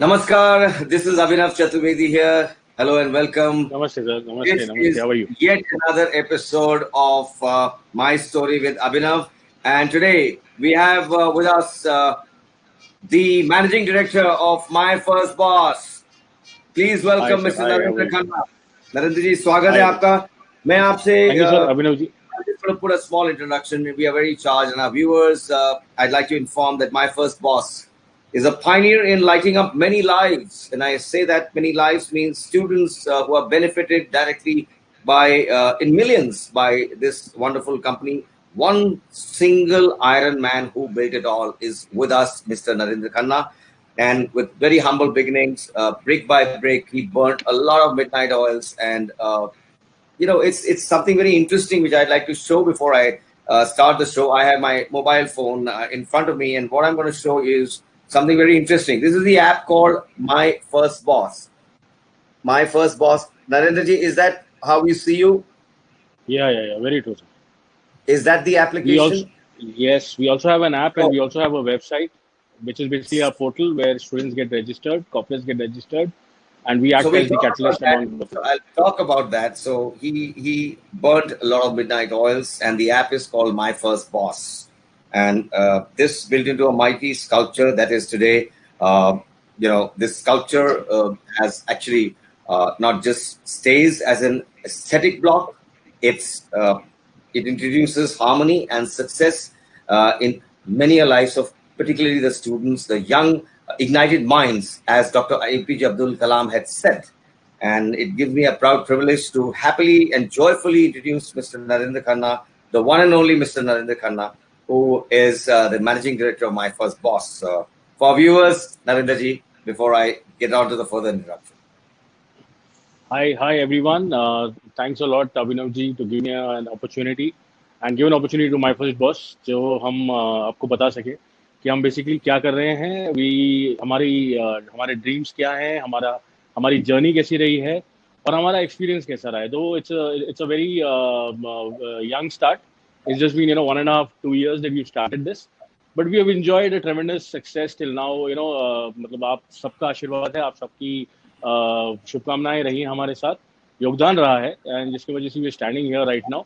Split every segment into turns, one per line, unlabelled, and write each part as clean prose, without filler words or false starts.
Namaskar, this is Abhinav Chaturvedi here. Hello and welcome.
Namaste, sir. Namaste,
This
namaste.
is
How are you?
yet another episode of My Story with Abhinav. And today we have with us the managing director of My First Boss. Please
Hi,
welcome
sir.
Mr.
Hi, how are
Narendra
you?
Khanna. Narendra जी स्वागत है
Hi.
आपका मैं आपसे
Thank you, sir. Abhinav ji.
I'm just going to put a small introduction. We are very charged, and our viewers, I'd like to inform that My First Boss is a pioneer in lighting up many lives. And I say that many lives means students who are benefited directly by, in millions, by this wonderful company. One single Iron Man who built it all is with us, Mr. Narendra Khanna. And with very humble beginnings, brick by brick, he burnt a lot of midnight oils and it's something very interesting which I'd like to show before I start the show. I have my mobile phone in front of me, and what I'm going to show is something very interesting. This is the app called My First Boss. My First Boss. Narendra ji, is that how we see you?
Yeah. Very true, sir.
Is that the application?
Yes, we also have an app and
Oh,
we also have a website, which is basically a portal where students get registered, corporates get registered, and we
so
act
we'll
as the
talk about
catalyst
that.
among both.
So I'll talk about that. So he burnt a lot of midnight oils, and the app is called My First Boss. And this built into a mighty sculpture that is today. This sculpture has actually not just stays as an aesthetic block. It introduces harmony and success in many a lives of particularly the students, the young ignited minds, as Dr. APJ Abdul Kalam had said. And it gives me a proud privilege to happily and joyfully introduce Mr. Narendra Khanna, the one and only Mr. Narendra Khanna, who is the managing director of My First Boss. For viewers, Narendra ji, before I get on to the further introduction.
Hi everyone. Thanks a lot, Abhinav ji, to give me an opportunity and give an opportunity to my first boss, जो हम आपको बता सके कि हम basically क्या कर रहे हैं, हमारे ड्रीम्स क्या हैं, हमारी जर्नी कैसी रही है और हमारा एक्सपीरियंस कैसा रहा है. दो it's a very young start. It's just been 1.5-2 years that we started this, but we have enjoyed a tremendous success till now. मतलब आप सबका आशीर्वाद है, आप सबकी शुभकामनाएं रही हमारे साथ, योगदान रहा है, एंड जिसकी वजह से we standing here right now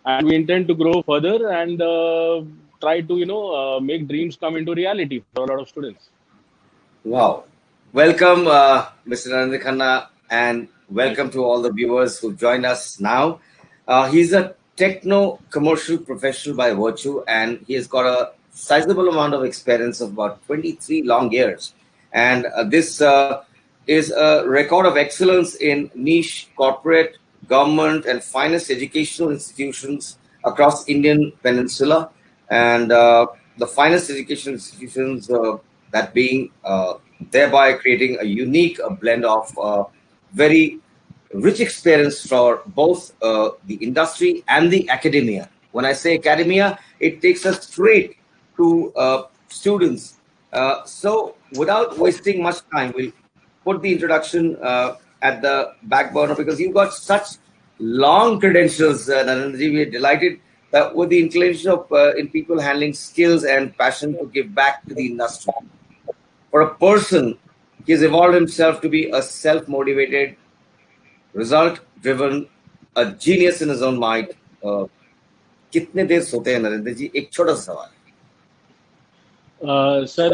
and we intend to grow further and try to make dreams come into reality for a lot of students.
Wow. Welcome, Mr. Narendra Khanna, and welcome to all the viewers who joined us now. He's a techno-commercial professional by virtue, and he has got a sizable amount of experience of about 23 long years. And this is a record of excellence in niche corporate, government, and finest educational institutions across Indian peninsula. And the finest educational institutions, that being thereby creating a unique blend of very rich experience for both the industry and the academia. When I say academia, it takes us straight to students. So without wasting much time, we'll put the introduction at the back burner because you've got such long credentials, Narendraji. We're delighted with the inclination of in people handling skills and passion to give back to the industry. For a person, he has evolved himself to be a self-motivated, result-driven, a genius in his own mind. कितने देर सोते हैं नरेंद्र जी? एक छोटा सा सवाल.
Sir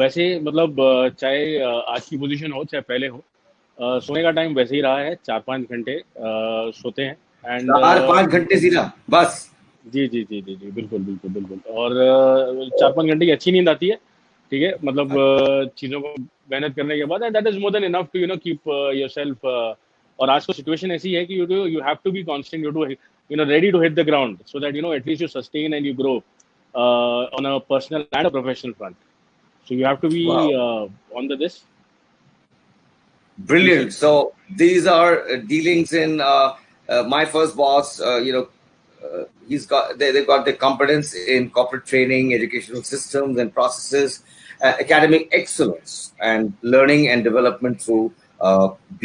वैसे मतलब चाहे आज की पोजीशन हो चाहे पहले हो, सोने का टाइम वैसे ही रहा है, 4-5 घंटे सोते हैं एंड
4-5 घंटे सीधा बस.
जी बिल्कुल. और 4-5 घंटे की अच्छी नींद आती है, ठीक है, मतलब चीज़ों को मेहनत करने के बाद, and that is more than enough to keep yourself. और आज तो सिचुएशन ऐसी है कि you have to be constant, you ready to hit the ground so that at least you sustain and you grow on a personal and a professional front. So you have to be on this.
Brilliant. So these are dealings in My First Boss. They've got the competence in corporate training, educational systems and processes, academic excellence, and learning and development through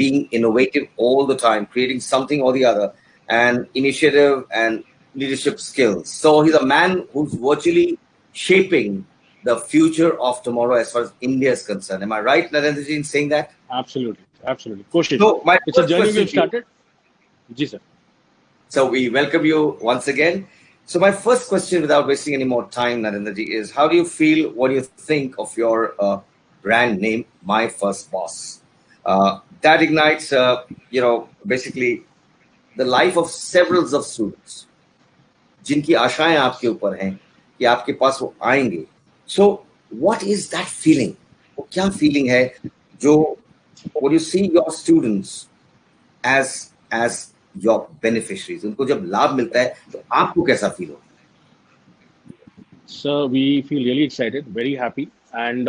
being innovative all the time, creating something or the other, and initiative and leadership skills. So he's a man who's virtually shaping the future of tomorrow as far as India is concerned. Am I right, Narendra ji, in saying that?
Absolutely, absolutely. Koshish.
So my
It's a
first
journey we
question
have
to you.
started. Ji sir.
So we welcome you once again. So my first question, without wasting any more time, Narendra ji, is how do you feel? What do you think of your brand name, My First Boss? That ignites, basically the life of several of students, जिनकी आशाएं आपके ऊपर हैं कि आपके पास वो आएंगे. So what is that feeling? वो क्या feeling है जो when you see your students as your beneficiaries, उनको जब लाभ मिलता है तो आपको कैसा फील होता है?
So we feel really excited, very happy, and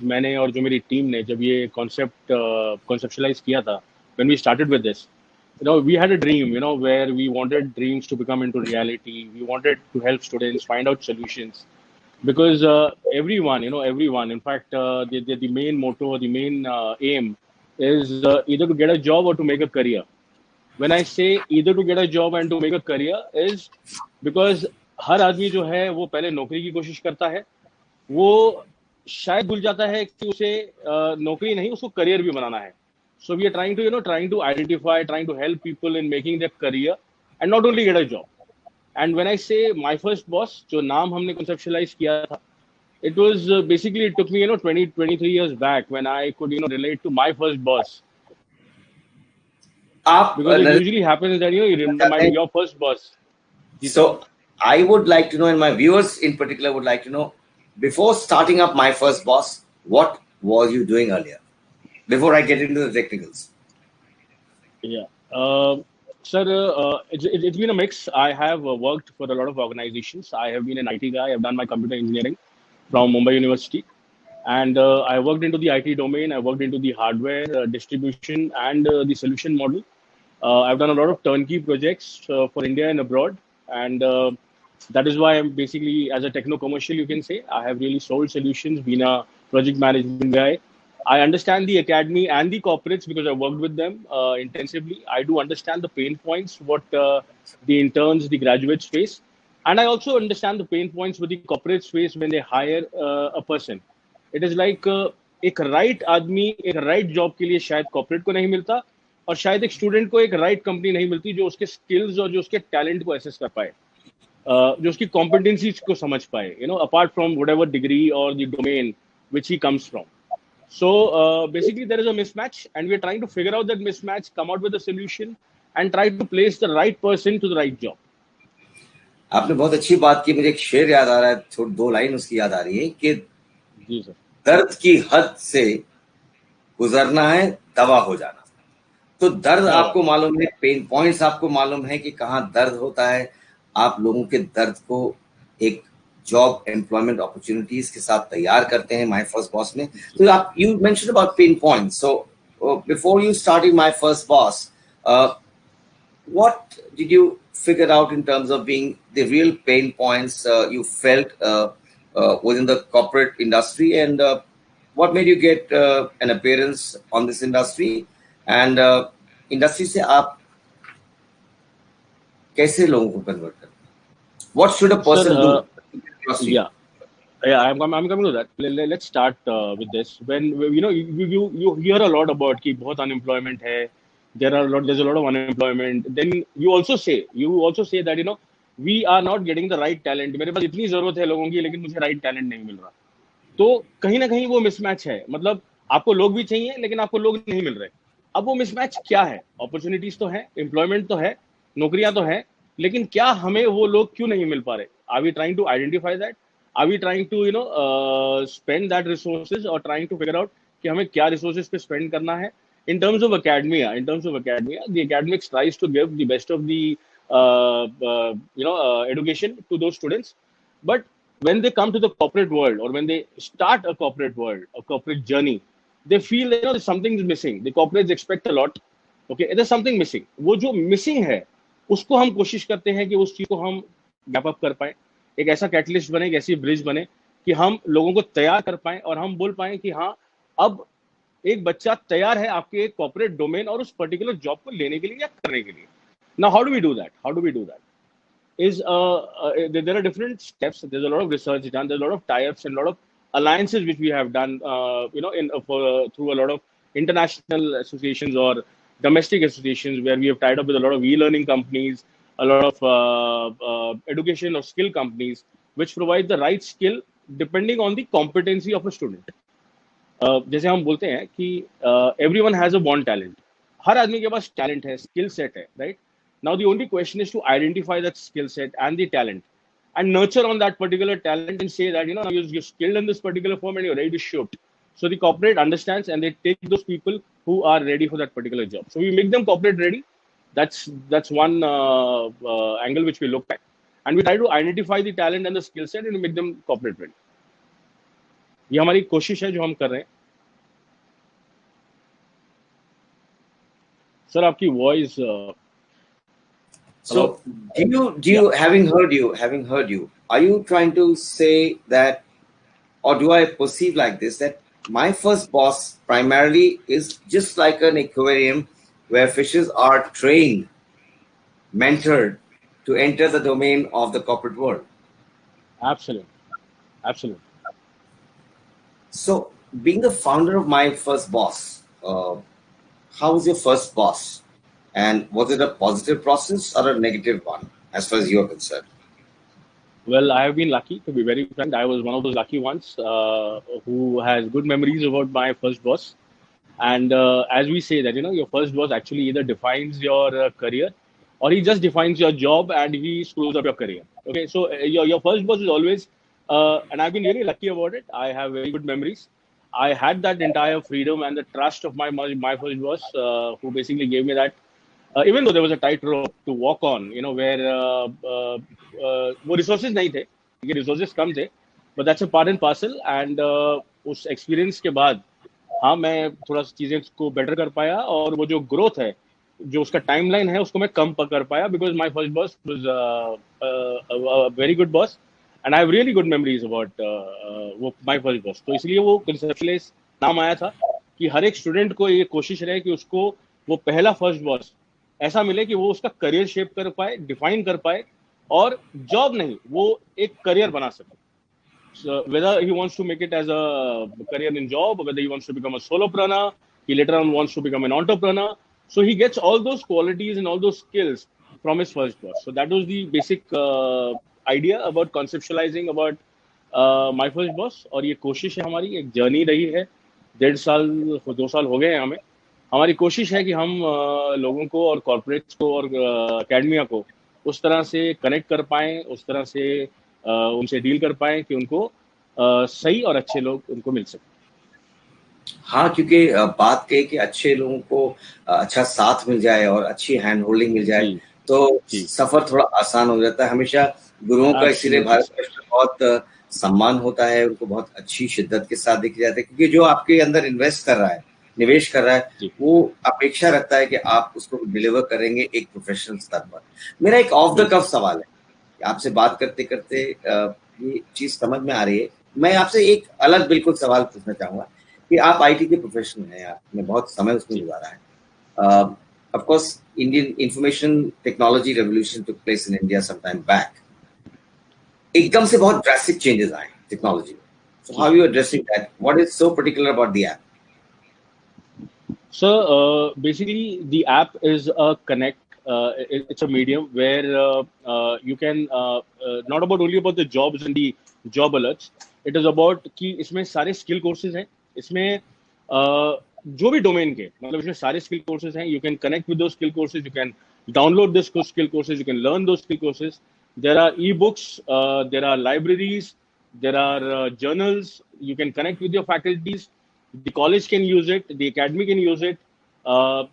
मैंने और जो मेरी टीम ने जब ये conceptualize किया था, when we started with this, we had a dream, where we wanted dreams to become into reality. We wanted to help students find out solutions because everyone, in fact, the main motto, the main aim is either to get a job or to make a career. When I say either to get a job and to make a career is because हर आदमी जो है वो पहले नौकरी की कोशिश करता है, वो शायद भूल जाता है कि उसे नौकरी नहीं, उसको करियर भी बनाना है. So we are trying to identify, trying to help people in making their career and not only get a job. And when I say My First Boss, जो नाम हमने conceptualize किया था, it was basically, it took me 23 years back when I could relate to my first boss,
आप
because it usually happens that you remember your first boss.
So I would like to know, and my viewers in particular would like to know, before starting up My First Boss, what was you doing earlier? Before I get into the technicals.
Yeah. Sir, it's been a mix. I have worked for a lot of organizations. I have been an IT guy. I've done my computer engineering from Mumbai University. And I worked into the IT domain. I worked into the hardware distribution and the solution model. I've done a lot of turnkey projects for India and abroad. And that is why I'm basically, as a techno-commercial, you can say, I have really sold solutions, been a project management guy. I understand the academy and the corporates because I worked with them intensively. I do understand the pain points, what the interns, the graduates face. And I also understand the pain points with the corporates face when they hire a person. It is like एक right आदमी एक right job के लिए शायद corporate को नहीं मिलता, और शायद एक स्टूडेंट को एक राइट कंपनी नहीं मिलती जो उसके स्किल्स और जो उसके टैलेंट को एसेस कर पाए, जो उसकी कॉम्पिटेंसीज को समझ पाए, अपार्ट फ्रॉम व्हाटएवर डिग्री और the domain which he comes from. So basically there is a mismatch and we are trying to figure out that mismatch, come out with a solution and try to place the right person to the right job.
आपने बहुत अच्छी बात की. मुझे एक शेर याद आ रहा है, थोड़ी दो लाइन उसकी याद आ रही है कि
जी सर,
दर्द की हद से गुजरना है, दवा हो जाना. तो दर्द आपको मालूम है, पेन पॉइंट्स आपको मालूम है कि कहाँ दर्द होता है. आप लोगों के दर्द को एक जॉब एम्प्लॉयमेंट अपॉर्चुनिटीज के साथ तैयार करते हैं माय फर्स्ट बॉस में. तो आप you mentioned about pen points. So before you starting my first boss, what did you figure out in terms of being the real pain points you felt within the corporate industry, and what made you get an appearance on this industry, and industry से आप कैसे लोगों को convert करते हैं? What should a person do?
Yeah, I'm coming to that. Let's start with this. When you hear a lot about कि बहुत unemployment है, there's a lot of unemployment. Then you also say that we are not getting the right talent. मेरे पास इतनी जरूरत है लोगों की, लेकिन मुझे right talent नहीं मिल रहा. तो कहीं ना कहीं वो मिसमैच है. मतलब आपको लोग भी चाहिए लेकिन आपको लोग नहीं मिल रहे. अब वो मिसमैच क्या है? अपॉर्चुनिटीज तो है, एम्प्लॉयमेंट तो है, नौकरियां तो है, लेकिन क्या हमें वो लोग क्यों नहीं मिल पा रहे? Are we trying to identify that? Are we trying to spend that resources और ट्राइंग टू फिगर आउट कि हमें क्या रिसोर्सेज पे स्पेंड करना है? In terms of academia, the academics tries to give the best of the education to those students, but when they come to the corporate world or when they start a corporate world, a corporate journey, they feel something is missing. The corporates expect a lot. Okay, there's something missing. वो जो missing है, उसको हम कोशिश करते हैं कि उस चीज को हम गैप अप कर पाए, एक ऐसा कैटलिस्ट बने, एक ऐसी ब्रिज बने कि हम लोगों को तैयार कर पाए और हम बोल पाए कि हाँ, अब एक बच्चा तैयार है आपके एक कॉर्पोरेट डोमेन और उस पर्टिकुलर जॉब को लेने के लिए या करने के लिए. Now how do we do that? is there are different steps. There's a lot of research done. There's a lot of tie-ups and a lot of alliances which we have done. Through a lot of international associations or domestic associations where we have tied up with a lot of e-learning companies, a lot of education or skill companies, which provide the right skill depending on the competency of a student. जैसे हम बोलते हैं कि everyone has a born talent. हर आदमी के पास talent है, skill set है, right? Now the only question is to identify that skill set and the talent, and nurture on that particular talent and say that you're skilled in this particular form and you're ready to shoot. So the corporate understands and they take those people who are ready for that particular job. So we make them corporate ready. That's one angle which we look at, and we try to identify the talent and the skill set and make them corporate ready. ये हमारी कोशिश है जो हम कर रहे हैं. Sir आपकी voice
So do you having heard you, are you trying to say that, or do I perceive like this, that my first boss primarily is just like an aquarium where fishes are trained, mentored to enter the domain of the corporate world?
Absolutely.
So being the founder of My First Boss, how was your first boss? And was it a positive process or a negative one as far as you're concerned?
Well, I have been lucky, to be very frank. I was one of those lucky ones who has good memories about my first boss. And as we say that, your first boss actually either defines your career or he just defines your job and he screws up your career. Okay, so your first boss is always, and I've been really lucky about it. I have very good memories. I had that entire freedom and the trust of my first boss, who basically gave me that. Even though there was a tight rope to walk on, where वो resources नहीं थे, ये resources कम थे, but that's a part and parcel. And उस experience के बाद, हाँ मैं थोड़ा सा चीजें को better कर पाया और वो जो growth है, जो उसका timeline है, उसको मैं कम कर पाया because my first boss was a very good boss, and I have really good memories about वो my first boss. तो इसलिए वो conceptualize नाम आया था कि हर एक student को ये कोशिश रहे कि उसको वो पहला first boss ऐसा मिले कि वो उसका करियर शेप कर पाए, डिफाइन कर पाए और जॉब नहीं, वो एक करियर बना सके. So whether he wants to make it as a career in job or whether he wants to become a solopreneur, he later on wants to become an entrepreneur. So he gets all those qualities and all those skills from his first boss. So that was the basic idea about conceptualizing about my first boss. और ये कोशिश है हमारी, एक journey रही है, 1.5 साल 2 साल हो गए हैं हमें. हमारी कोशिश है कि हम लोगों को और कॉर्पोरेट्स को और एकेडमिया को उस तरह से कनेक्ट कर पाएं, उस तरह से उनसे डील कर पाएं कि उनको सही और अच्छे लोग उनको मिल सके.
हाँ, क्योंकि बात कही कि अच्छे लोगों को अच्छा साथ मिल जाए और अच्छी हैंड होल्डिंग मिल जाए तो सफर थोड़ा आसान हो जाता है. हमेशा गुरुओं का इसीलिए भारत वर्ष में बहुत सम्मान होता है, उनको बहुत अच्छी शिद्दत के साथ देखा जाता है, क्योंकि जो आपके अंदर इन्वेस्ट कर रहा है, निवेश कर रहा है, वो अपेक्षा रखता है कि आप उसको डिलीवर करेंगे एक प्रोफेशनल स्तर पर. मेरा एक ऑफ द कफ सवाल है, आपसे बात करते करते ये चीज समझ में आ रही है. मैं आपसे एक अलग बिल्कुल सवाल पूछना चाहूंगा कि आप आईटी के प्रोफेशनल हैं, आपने बहुत समय उसमें गुजारा है. Of course Indian information technology revolution took place in India some time back. एकदम से बहुत ड्रास्टिक चेंजेस आए टेक्नोलॉजी में. So how you addressing that? What is so particular about the app?
So basically the app is a connect, it's a medium where you can not about only about the jobs and the job alerts, it is about कि इसमें सारे skill courses हैं, इसमें जो भी domain के, मतलब इसमें सारे skill courses हैं. You can connect with those skill courses, you can download those skill courses, you can learn those skill courses. There are ebooks, there are libraries, there are journals. You can connect with your faculties. The college can use it, the academy can use it,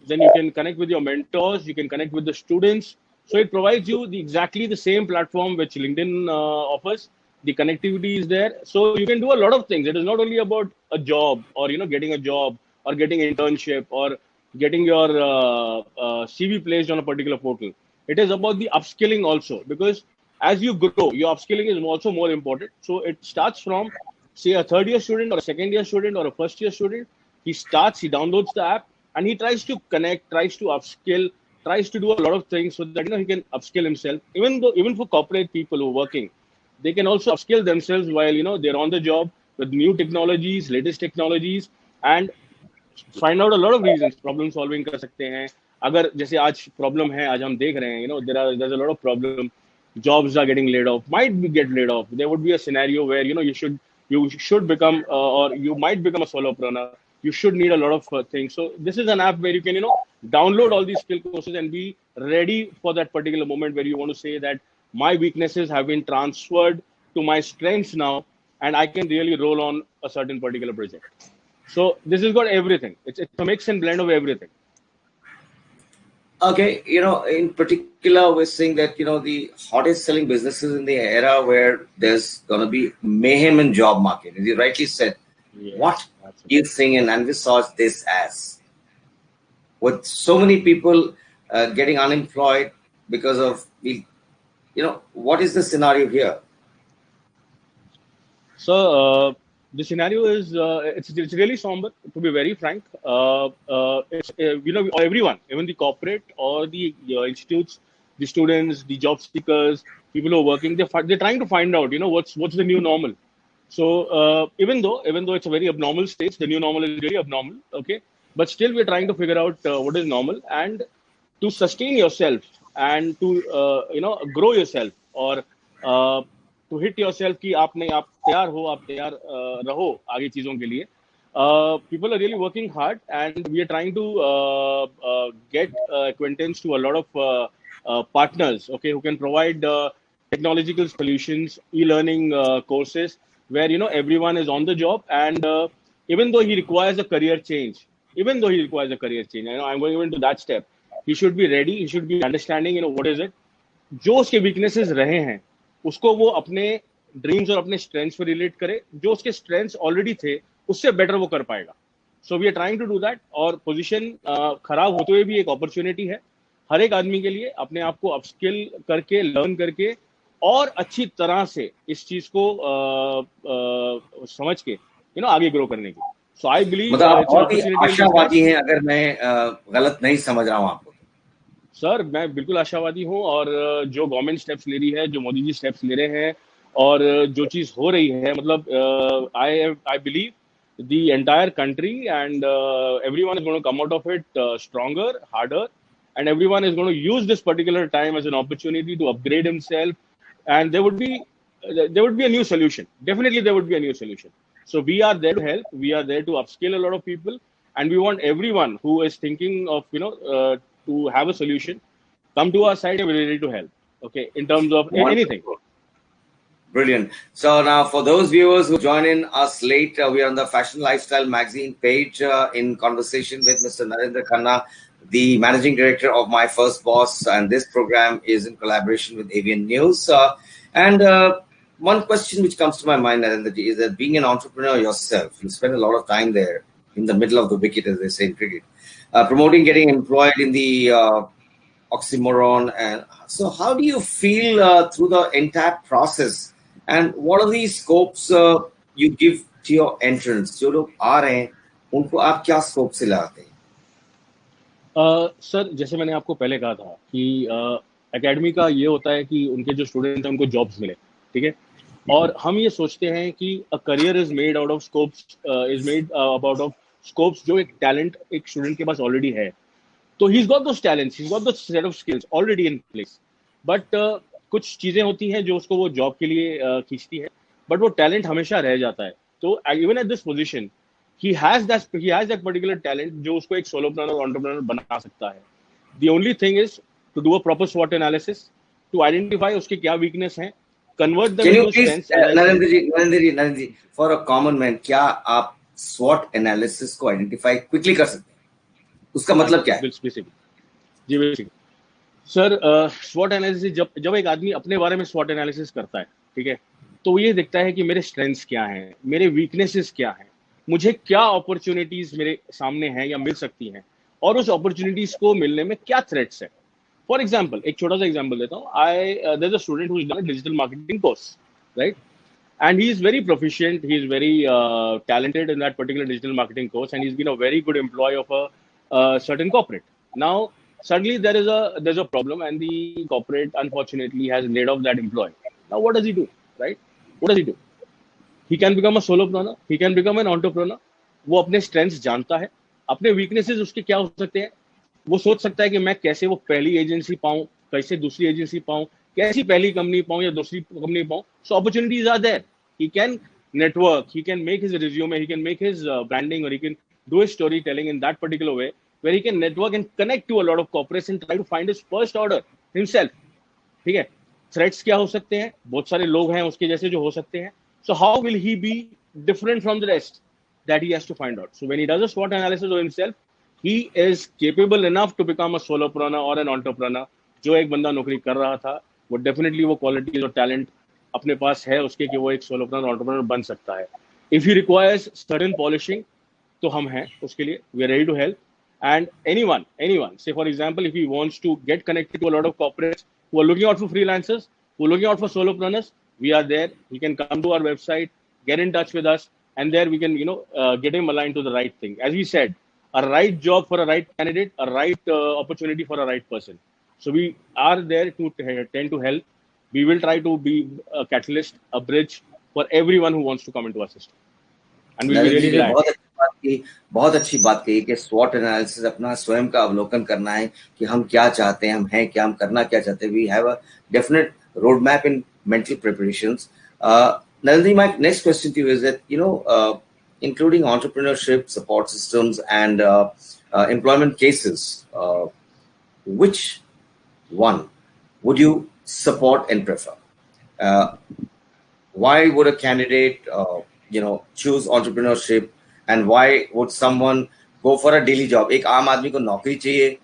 then you can connect with your mentors, you can connect with the students. So it provides you exactly the same platform which LinkedIn offers. The connectivity is there, so you can do a lot of things. It is not only about a job or getting a job or getting an internship or getting your CV placed on a particular portal. It is about the upskilling also, because as you grow, your upskilling is also more important. So it starts from, say, a third year student or a second year student or a first year student. He downloads the app and he tries to connect, tries to upskill, tries to do a lot of things so that he can upskill himself. Even for corporate people who are working, they can also upskill themselves while they're on the job with new technologies, latest technologies, and find out a lot of reasons. Problem solving कर सकते हैं. अगर जैसे आज problem है, आज हम देख रहे हैं, there's a lot of problem. Jobs are getting laid off, might be get laid off. There would be a scenario where you should become or you might become a solopreneur. You should need a lot of things. So this is an app where you can download all these skill courses and be ready for that particular moment where you want to say that my weaknesses have been transferred to my strengths now, and I can really roll on a certain particular project. So this has got everything. It's a mix and blend of everything.
Okay, in particular, we're seeing that, the hottest selling businesses in the era where there's going to be mayhem in job market. As you rightly said,
Yeah,
what
absolutely.
do you think and envisage this as? With so many people getting unemployed because of what is the scenario here?
So the scenario is it's really somber, to be very frank. It's everyone, even the corporate or the institutes, the students, the job seekers, people who are working, they're trying to find out what's the new normal. So even though it's a very abnormal stage, the new normal is really abnormal. Okay, but still we're trying to figure out what is normal, and to sustain yourself and to grow yourself, or to hit yourself कि आप तैयार रहो आगे चीजों के लिए. People are really working hard, and we are trying to get acquaintance to a lot of partners, okay, who can provide technological solutions, e-learning courses, where everyone is on the job, and even though he requires a career change, I'm going even to that step. He should be ready. He should be understanding. What is it? जो उसके weaknesses रहे हैं, उसको वो अपने dreams और अपने strengths पे रिलेट करे. जो उसके स्ट्रेंथ्स ऑलरेडी थे, उससे बेटर वो कर पाएगा. So we are trying to do that. और पोजीशन खराब होते हुए भी एक अपॉर्चुनिटी है हर एक आदमी के लिए, अपने आप को अपस्किल करके, लर्न करके, और अच्छी तरह से इस चीज को समझ के आगे ग्रो करने की. सो आई बिलीव
मतलब आप बहुत ही आशावादी हैं, अगर मैं गलत नहीं समझ रहा हूँ आपको.
सर, मैं बिल्कुल आशावादी हूँ, और जो गवर्नमेंट स्टेप्स ले रही है, जो मोदी जी स्टेप्स ले रहे हैं, और जो चीज हो रही है, मतलब I believe the entire country and everyone is going to come out of it stronger, harder, and everyone is going to use this particular time as an opportunity to upgrade himself, and there would be a new solution. Definitely there would be a new solution. So we are there to help. We are there to upskill a lot of people, and we want everyone who is thinking of to have a solution, come to our side, and we're ready to help. Okay, in terms of anything.
Brilliant. So now, for those viewers who join in us late, we are on the Fashion Lifestyle magazine page in conversation with Mr. Narendra Khanna, the managing director of My First Boss, and this program is in collaboration with AVN News. And one question which comes to my mind, Narendra, is that being an entrepreneur yourself, you spend a lot of time there in the middle of the wicket, as they say in cricket, promoting getting employed in the oxymoron. And so how do you feel through the entire process? And what are the scopes you give to your entrants? जो लोग आ रहे हैं, उनको आप क्या scope से लाते हैं?
Sir, जैसे मैंने आपको पहले कहा था कि एकेडमी का ये होता है कि उनके जो स्टूडेंट हैं उनको जॉब्स मिले, ठीक है. और हम ये सोचते हैं कि a career is made out of scopes, is made about of scopes. जो एक टैलेंट एक स्टूडेंट के पास ऑलरेडी है, तो he is got those talents, he is got those set of skills already in place. But कुछ चीजें होती हैं जो उसको वो जॉब के लिए खींचती है, बट वो टैलेंट हमेशा रह जाता है. तो even at this position he has that particular talent जो उसको एक solopreneur entrepreneur बना सकता है. The only thing is to do a proper SWOT analysis, to identify उसके क्या weakness हैं, convert them into strengths.
Narendra ji, for a common man, क्या आप SWOT analysis को identify quickly कर सकते हैं? उसका मतलब क्या है?
जी बेसिक सर, SWOT analysis जब एक आदमी अपने बारे में SWOT analysis करता है, ठीक है, तो वो ये देखता है कि मेरे strengths क्या हैं, मेरे weaknesses क्या हैं, मुझे क्या अपॉर्चुनिटीज मेरे सामने हैं या मिल सकती हैं, और उस अपॉर्चुनिटीज को मिलने में क्या थ्रेट्स है. फॉर एग्जांपल, एक छोटा सा एग्जांपल देता हूँ. There is a student who is done digital marketing course, right, and he is very proficient, he is very talented in that particular digital marketing course, and he's been a very good employee of a certain corporate. Now suddenly there's a problem, and the corporate unfortunately has laid off that employee. Now what does he do, right? What does he do? He can become a solopreneur, he can become an entrepreneur. वो अपने strengths जानता है, अपने weaknesses उसके क्या हो सकते हैं, वो सोच सकता है कि मैं कैसे वो पहली एजेंसी पाऊं, कैसे दूसरी एजेंसी पाऊं, कैसी पहली कंपनी पाऊं या दूसरी कंपनी पाऊं. So opportunities are there. He can network, he can make his resume, he can make his branding, or he can do his storytelling in that particular way, where he can network and connect to a lot of corporates and try to find his first order himself. ठीक है. Threats क्या हो सकते हैं, बहुत सारे लोग हैं उसके जैसे जो हो सकते हैं. So how will he be different from the rest? That he has to find out. So when he does a SWOT analysis of himself, he is capable enough to become a solopreneur or an entrepreneur. जो एक बंदा नौकरी कर रहा था, वो definitely वो qualities और टैलेंट अपने पास है उसके कि वो एक सोलोप्रेन्योर एंटरप्रेन्योर बन सकता है. If he requires certain polishing, तो हम हैं उसके लिए. We are ready to help. And anyone, say for example, if he wants to get connected to a lot of corporates who are looking out for freelancers, who are looking out for solopreneurs, we are there. He can come to our website, get in touch with us, and there we can, get him aligned to the right thing. As we said, a right job for a right candidate, a right opportunity for a right person. So we are there to tend to help. We will try to be a catalyst, a bridge for everyone who wants to come into our system. And we'll be
Narendra
really
जी ने
glad.
बहुत अच्छी बात कही कि स्वॉट analysis अपना स्वयं का अवलोकन करना है कि हम क्या चाहते हैं, हम हैं क्या, हम करना क्या चाहते हैं. We have a definite road map in mental preparations. Narendra, my next question to you is that, including entrepreneurship, support systems, and employment cases, which one would you support and prefer? Why would a candidate, choose entrepreneurship, and why would someone go for a daily job? एक आम आदमी को नौकरी चाहिए.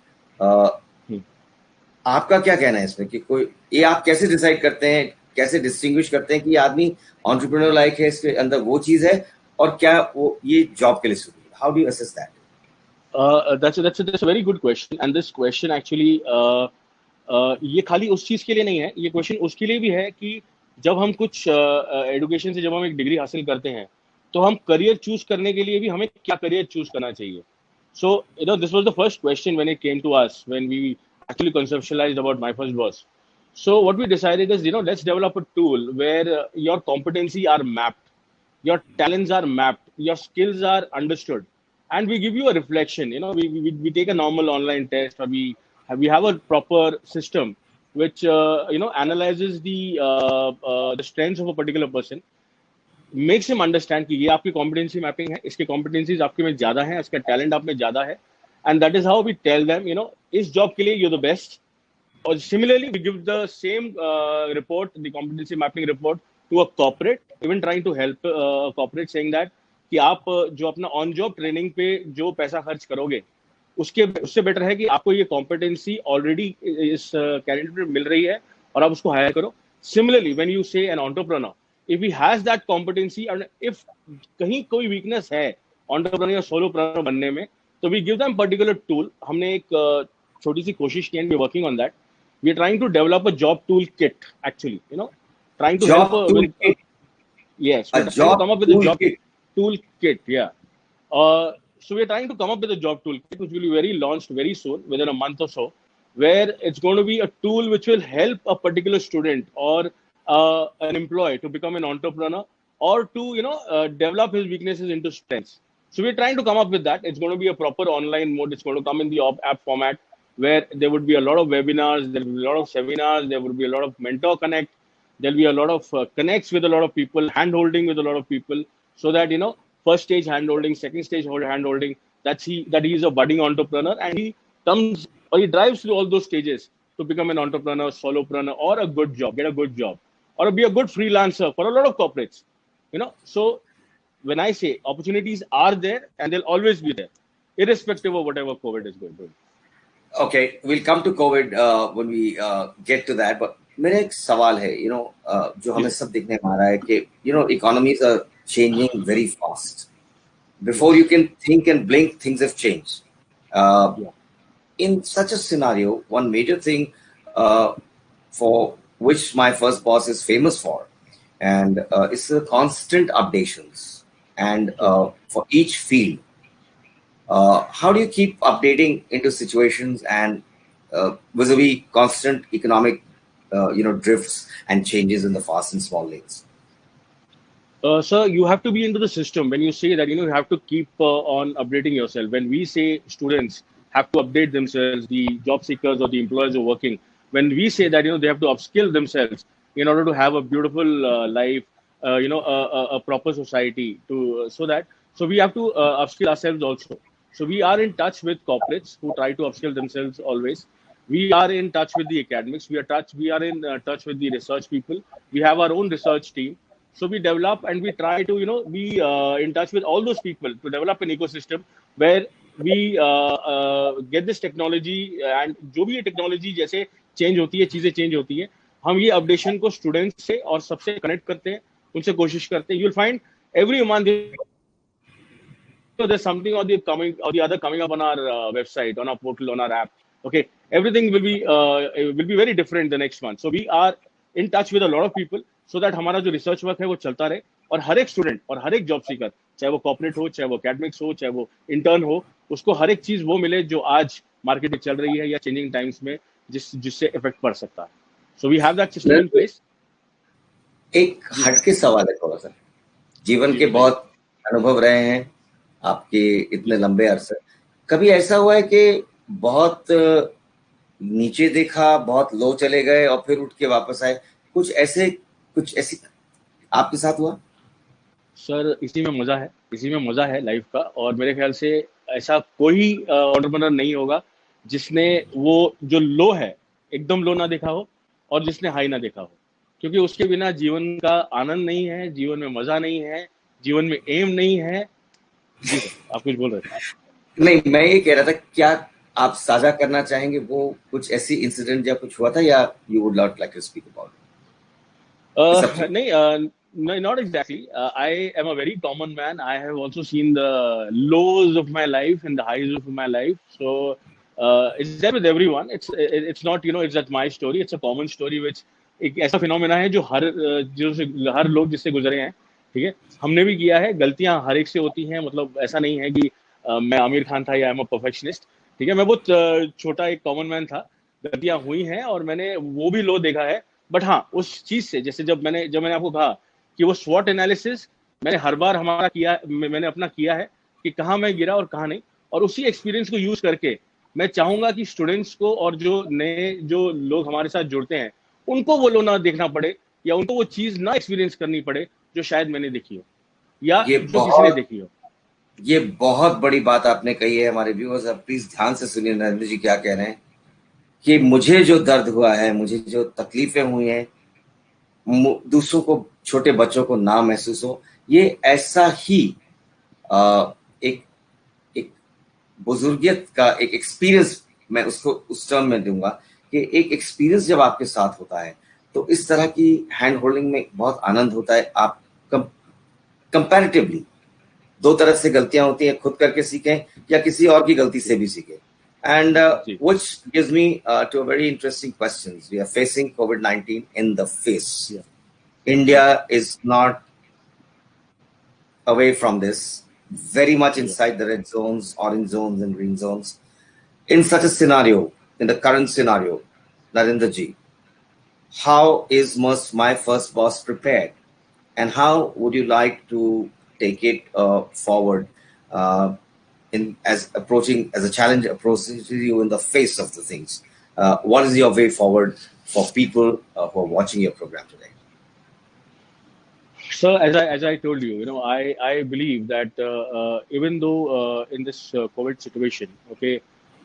आपका क्या कहना है इसमें कि कोई ये आप कैसे डिसाइड करते हैं, कैसे डिस्टिंग्विश करते हैं कि ये आदमी एंटरप्रेन्योर लाइक है, इसके अंदर वो चीज है, और क्या वो ये जॉब के लिए सूट है? How do you assess that?
That's a very good question, and this question actually ये खाली उस चीज के लिए नहीं है. ये क्वेश्चन उसके लिए भी है कि जब हम कुछ एजुकेशन से जब हम एक डिग्री हासिल करते हैं, तो हम करियर चूज करने के लिए भी हमें क्या करियर चूज करना चाहिए. So this was the first question when it came to us, when we actually conceptualized about my first boss. So what we decided is, let's develop a tool where your competency are mapped, your talents are mapped, your skills are understood, and we give you a reflection. We take a normal online test, or we have a proper system which analyzes the strengths of a particular person, makes him understand कि ये आपकी competency mapping है, इसके competencies आपके में ज्यादा हैं, इसका talent आप में ज्यादा है, and that is how we tell them, इस job के लिए you're the best. Or similarly, we give the same report, the competency mapping report, to a corporate, even trying to help a corporate, saying that कि आप जो अपना on job training पे जो पैसा खर्च करोगे, उससे बेटर है कि आपको ये कॉम्पिटेंसी ऑलरेडी इस कैंडिडेट में मिल रही है और आप उसको हायर करो. सिमिलरली व्हेन यू से an entrepreneur, if he has that competency, and if कहीं कोई वीकनेस है एंटरप्रेन्योर या सोलोप्रेन्योर बनने में, तो we give them particular tool. हमने एक छोटी सी कोशिश की, and we working on that. We are trying to develop a job tool kit, actually, trying to
job
help
tool kit.
Yes,
A job
to come up with a job
kit.
tool kit. Yeah. So we're trying to come up with a job tool kit, which will be launched very soon, within a month or so, where it's going to be a tool which will help a particular student or an employee to become an entrepreneur, or to develop his weaknesses into strengths. So we're trying to come up with that. It's going to be a proper online mode. It's going to come in the app format, where there would be a lot of webinars, there will be a lot of seminars, there would be a lot of mentor connect, there'll be a lot of connects with a lot of people, hand holding with a lot of people, so that first stage hand holding, second stage hand holding, that he is a budding entrepreneur, and he comes or he drives through all those stages to become an entrepreneur, solopreneur, or a good job, get a good job, or be a good freelancer for a lot of corporates. So when I say opportunities are there, and they'll always be there, irrespective of whatever COVID is going to be.
Okay, we'll come to COVID when we get to that. But मेरा एक सवाल है, जो हमें सब देखने में आ रहा है कि economies are changing very fast. Before you can think and blink, things have changed. In such a scenario, one major thing for which my first boss is famous for, and it's the constant updations, and for each field. How do you keep updating into situations, and vis-a-vis constant economic drifts and changes in the fast and small lanes?
Sir, you have to be into the system. When you say that, you have to keep on updating yourself. When we say students have to update themselves, the job seekers or the employers who are working, when we say that, they have to upskill themselves in order to have a beautiful life, a proper society so we have to upskill ourselves also. So we are in touch with corporates who try to upskill themselves always. We are in touch with the academics. We are in touch with the research people. We have our own research team. So we develop and we try to, be in touch with all those people to develop an ecosystem where we get this technology and जो भी ये technology जैसे change होती है, चीजें change होती है, हम ये अपडेशन को स्टूडेंट्स से और सबसे कनेक्ट करते हैं, उनसे कोशिश करते हैं. You will find every month there's something or the coming or the other coming up on our website, on our portal, on our app. Okay, everything will be very different the next month. So we are in touch with a lot of people so that हमारा जो research work है वो चलता रहे और हर एक student और हर एक जॉब सीकर, चाहे वो कॉर्पोरेट हो, चाहे वो एकेडमिक्स हो, चाहे वो इंटर्न हो, उसको हर एक चीज वो मिले जो आज मार्केट में चल रही है या चेंजिंग टाइम्स में जिससे इफेक्ट पड़ सकता है. So we have that system in place.
एक हटके सवाल है थोड़ा सा. जीवन के बहुत अनुभव रहे हैं आपके इतने लंबे अरसे. कभी ऐसा हुआ है कि बहुत नीचे देखा, बहुत लो चले गए और फिर उठ के वापस आए? कुछ ऐसी आपके साथ हुआ?
सर, इसी में मजा है लाइफ का. और मेरे ख्याल से ऐसा कोई एंटरप्रेन्योर नहीं होगा जिसने वो जो लो है एकदम लो ना देखा हो और जिसने हाई ना देखा हो, क्योंकि उसके बिना जीवन का आनंद नहीं है, जीवन में मजा नहीं है, जीवन में एम नहीं है. जी सर, आप कुछ बोल रहे थे?
नहीं, मैं ये कह रहा था, क्या आप साझा करना चाहेंगे वो कुछ ऐसी इंसिडेंट या कुछ हुआ था, या you would not like to speak about?
नहीं, no, not exactly. I am a very common man. I have also seen the lows of my life and the highs of my life. So it's there with everyone. It's not it's not my story. It's a common story which एक ऐसा phenomena है जो हर लोग जिससे गुजरे हैं. ठीक है, हमने भी किया है. गलतियां हर एक से होती हैं. मतलब ऐसा नहीं है कि मैं आमिर खान था या आई एम अ परफेक्शनिस्ट. ठीक है, मैं बहुत छोटा एक कॉमन मैन था. गलतियां हुई हैं और मैंने वो भी लो देखा है. बट हाँ, उस चीज से जैसे जब मैंने आपको कहा कि वो स्वॉट एनालिसिस मैंने हर बार मैंने अपना किया है कि कहाँ मैं गिरा और कहाँ नहीं. और उसी एक्सपीरियंस को यूज करके मैं चाहूंगा कि स्टूडेंट्स को और जो लोग हमारे साथ जुड़ते हैं उनको वो लो ना देखना पड़े या उनको वो चीज ना एक्सपीरियंस करनी पड़े जो शायद मैंने देखी हो या जो किसी ने देखी हो.
ये बहुत बड़ी बात आपने कही है. हमारे व्यूअर्स अब प्लीज ध्यान से सुनिए नरेंद्र जी क्या कह रहे हैं कि मुझे जो दर्द हुआ है, मुझे जो तकलीफें हुई हैं, दूसरों को, छोटे बच्चों को ना महसूस हो, ये ऐसा ही एक बुजुर्गियत का एक एक्सपीरियंस मैं उसको उस टर्म में दूंगा कि एक एक्सपीरियंस जब आपके साथ होता है तो इस तरह की हैंड होल्डिंग में बहुत आनंद होता है. आप कंपैरेटिवली दो तरह से गलतियां होती हैं, खुद करके सीखें या किसी और की गलती से भी सीखें. And which gives me to a very interesting question. We are facing COVID-19 in the face.
Yeah.
India is not away from this, very much inside the red zones, orange zones, and green zones. In such a scenario, in the current scenario, Narendra ji, how is my first boss prepared, and how would you like to take it forward? As a challenge approaches you in the face of the things. What is your way forward for people who are watching your program today?
So as I told you, I believe that even though in this COVID situation, okay,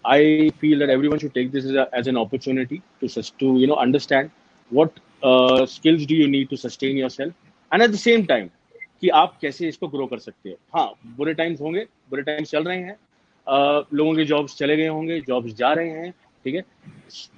I feel that everyone should take this as an opportunity to understand what skills do you need to sustain yourself, and at the same time कि आप कैसे इसको grow कर सकते हो. हाँ, बुरे times होंगे, बुरे टाइम्स चल रहे हैं, लोगों के जॉब्स चले गए होंगे, जॉब्स जा रहे हैं. ठीक है,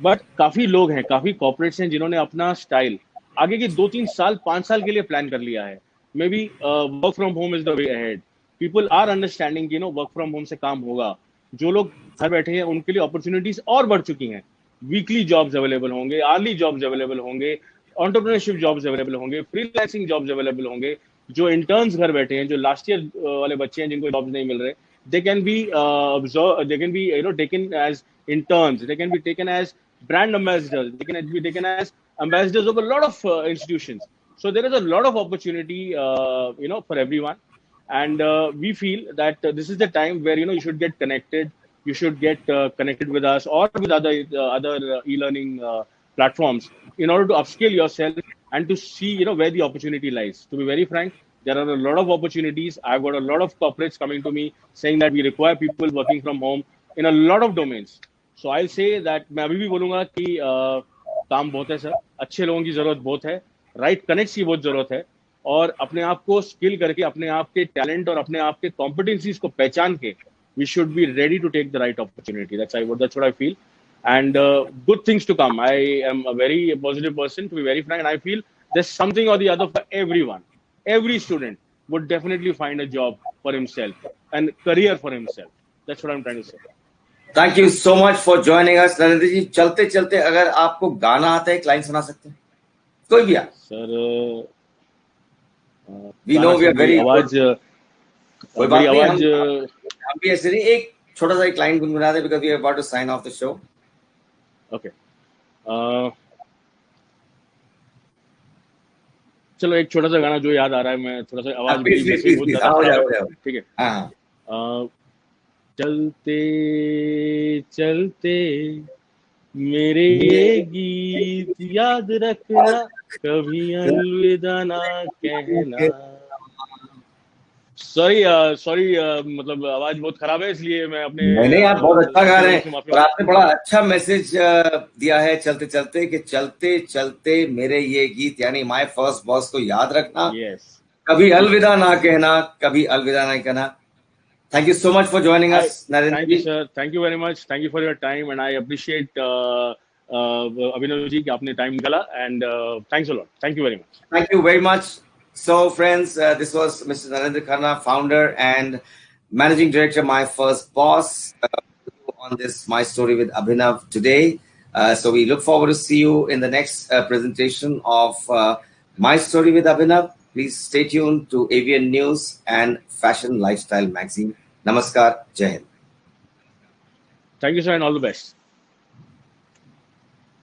बट काफी लोग हैं, काफी कॉर्पोरेट्स हैं जिन्होंने अपना स्टाइल आगे के 2-3 साल 5 साल के लिए प्लान कर लिया है. Maybe work from home is the way ahead. People are understanding work from home से काम होगा. जो लोग घर बैठे हैं उनके लिए अपॉर्चुनिटीज और बढ़ चुकी हैं. वीकली जॉब्स अवेलेबल होंगे, आर्ली जॉब्स अवेलेबल होंगे, एंटरप्रेन्योरशिप जॉब्स अवेलेबल होंगे, फ्रीलांसिंग जॉब्स अवेलेबल होंगे. जो इंटर्न्स घर बैठे हैं, जो लास्ट ईयर वाले बच्चे हैं जिनको जॉब्स नहीं मिल रहे, they can be they can be taken as interns, they can be taken as brand ambassadors, they can be taken as ambassadors of a lot of institutions. So there is a lot of opportunity for everyone, and we feel that this is the time where you should get connected. You should get connected with us or with other e-learning platforms in order to upskill yourself and to see where the opportunity lies. To be very frank, there are a lot of opportunities. I've got a lot of corporates coming to me saying that we require people working from home in a lot of domains. So I'll say that मैं अभी भी बोलूंगा कि काम बहुत है sir, अच्छे लोगों की जरूरत बहुत है, राइट कनेक्ट्स की बहुत जरूरत है, और अपने आप को स्किल करके अपने आप के टैलेंट और अपने आप के कॉम्पिटेंसीज को पहचान के we should be ready to take the right opportunity. That's what I feel, and good things to come. I am a very positive person, to be very frank, and I feel there's something or the other for everyone. Every student would definitely find a job for himself and career for himself. That's what I'm trying to say.
Thank you so much for joining us, Narendra जी. चलते चलते अगर आपको गाना आता है, एक line सुना सकते हैं, कोई भी आप
sir?
we know we are very
आवाज
कोई बात नहीं, हम भी ऐसे नहीं, एक छोटा सा एक लाइन गुनगुना दे, because we are about to sign off the show.
Okay. चलो एक छोटा सा गाना जो याद आ रहा है, मैं थोड़ा सा आवाज ठीक है. चलते चलते मेरे ये गीत याद रखना, कभी अलविदा ना कहना. सॉरी मतलब आवाज बहुत खराब है, इसलिए मैं अपने
नहीं, आप बहुत अच्छा गा रहे हैं, और आपने बड़ा अच्छा मैसेज दिया है चलते चलते, कि चलते चलते मेरे ये गीत, यानी माय फर्स्ट बॉस को याद रखना. कभी अलविदा ना कहना, कभी अलविदा नहीं कहना. Thank you so much for joining us, Narendra.
Thank you, sir. Thank you very much. Thank you for your time, and I appreciate Abhinav ji कि आपने time निकाला, and thanks a lot. Thank you very much.
Thank you very much. So, friends, this was Mr. Narendra Khanna, founder and managing director, My First Boss, on this My Story with Abhinav today. So we look forward to see you in the next presentation of My Story with Abhinav. Please stay tuned to AVN News and Fashion Lifestyle Magazine. Namaskar. Jai Hind.
Thank you, sir, and all the best.